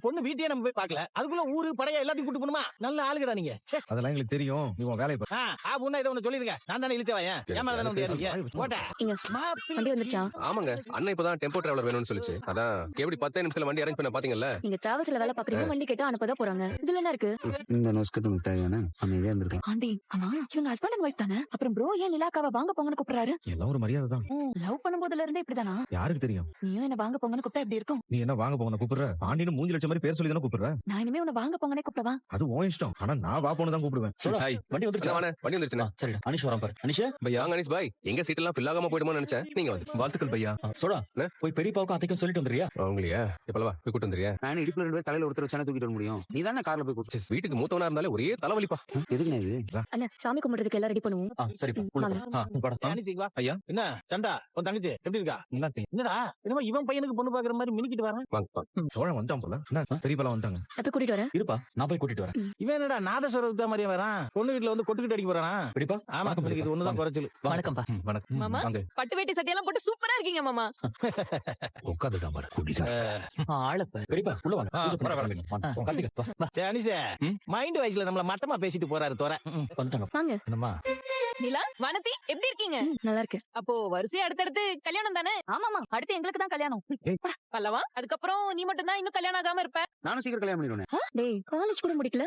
பொண்ணு வீட்டையே நம்ம போய் பார்க்கல, அதுக்குள்ள ஊரு படையா எல்லாத்தையும் கூட்டு போணுமா? நல்ல ஆளுங்கடா நீங்க. ச்சே. அதெல்லாம் எங்களுக்கு தெரியும். நீ உன் வேலையை பாரு. பொண்ணா இதை ஒண்ணு சொல்லிருங்க. நான் தானே இழிச்சவாயன். ஏன் மேல தானே வந்து ஏறிங்க? போட்டா. இங்க மாப்பிள்ளை. வண்டி வந்துச்சா? ஆமாங்க, அண்ணன் இப்பதான் டெம்போ டிராவலர் வேணும்னு சொல்லிச்சு. அதான் எப்படி 10 நிமிஷத்துல வண்டி அரேஞ்ச் பண்ண பாத்தீங்கல்ல. நீங்க டிராவல்ஸ்ல வேலை பாக்குறீங்க, வண்டி கேட்டா அனுப்பதான் போறாங்க. இதுல என்ன இருக்கு? இந்த நோஸ்கட்டு உங்களுக்கு தேவையான அமைதியா இருந்திருக்கேன். ஆண்டி, ஆமா இவங்க ஹஸ்பண்ட் அண்ட் ஒய்ஃப் தானே? அப்புறம் ப்ரோ ஏன் நிலாக்காவ வாங்க போங்கன்னு கூப்பிடுறாரு? எல்லாம் ஒரு மரியாதை தான். லவ் பண்ணும்போதுல இருந்தே இப்படிதானா? யாருக்கு தெரியும்? நீயும் என்ன வாங்க போங்கன்னு கூப்பிட்டா எப்படி இருக்கும்? நீ என்ன வாங்க போங்க கூப்பிடுற? பாண்டின்னு 3 லட்சம் மாதிரி பேர் சொல்லி தானே கூப்பிடுற? நான் இனிமே உன்னை வாங்க போங்கன்னே கூப்பிடவா? அது உன் இஷ்டம். ஆனா நான் வா போன்னு தான் கூப்பிடுவேன். ஹாய், வண்டி வந்துருச்சு. வண்டி வந்துருச்சுண்ணா. சரி, அனிஷ் வரான் பாரு. அனிஷ் பையா, வாங்க அனீஸ் பாய். எங்க சீட் எல்லாம் ஃபில் ஆகாம போயிடுமோன்னு நினைச்சேன். நீங்க வந்து வாழ்த்துக்கள் பையா. சோடா என்ன? போய் பெரியப்பாவுக்கும் அத்தைக்கும் சொல்லிட்டு வந்துறியா? அவங்களையா எப்பலவா போய் கூட்டு வந்துறியா? நான் இடுப்புல 2 பேர் தலையில ஒருத்தர் வச்சானே தூக்கிட்டு வர முடியும். நீ தானே கார்ல போய் கூட்டு. வீட்டுக்கு மூத்தவனா இருந்தாலே ஒரே தலைவலிப்பா. எதுக்குண்ணே இது? அண்ணா, சாமி கும்பிடுறதுக்கு எல்லாம் ரெடி பண்ணுவோம். சரிப்பா. வா. ஐயா, என்ன சண்டா? உன் தங்கச்சி எப்படி இருக்கா? என்னடா என்னமோ இவன் பையனுக்கு பொண்ணு பாக்குற மாதிரி மினிக்கிட்டு வரான். வாங்க. சோழன் வந்துட்டான் போல. என்ன பெரியப்பா வந்துட்டாங்க. அப்ப கூட்டிட்டு வரேன். இருப்பா, நான் போய் கூட்டிட்டு வரேன். இவன் என்னடா நாதஸ்வரத்துக்கு மாதிரியே வரான்? பொண்ணு வீட்டுல வந்து கொட்டுக்கிட்டு அடிக்க போறானா? பெரியப்பா, ஆமா, வணக்கம் இது ஒண்ணுதான் குறைச்சல். வணக்கம்ப்பா. வணக்கம். மாமா, வாங்க. பட்டு வேட்டி சட்டையெல்லாம் போட்டு சூப்பரா இருக்கீங்க மாமா. உட்காந்துட்டான் பாரு, குடிக்க. ஆளப்ப. பெரியப்பா, உள்ள வாங்க. கார்த்திகா, வா. சரி, அனிஷே, மைண்ட் வயசுல நம்மள மட்டமா பேசிட்டு போறாரு தோற. வந்துட்டாங்க. வாங்க. என்னம்மா? நிலா, வனதி எப்படி இருக்கீங்க? நல்லா இருக்கு. அப்போ வரிசையா அடுத்தடுத்து கல்யாணம் தானே? ஆமாமா, அடுத்து எங்களுக்கு தான் கல்யாணம். பல்லவா, அதுக்கப்புறம் நீ மட்டும் தான் இன்னும் கல்யாணம் ஆகாம இருப்ப. நானும் சீக்கிரம் கல்யாணம் பண்ணிடுவேன். டேய், காலேஜ் கூட முடிக்கல,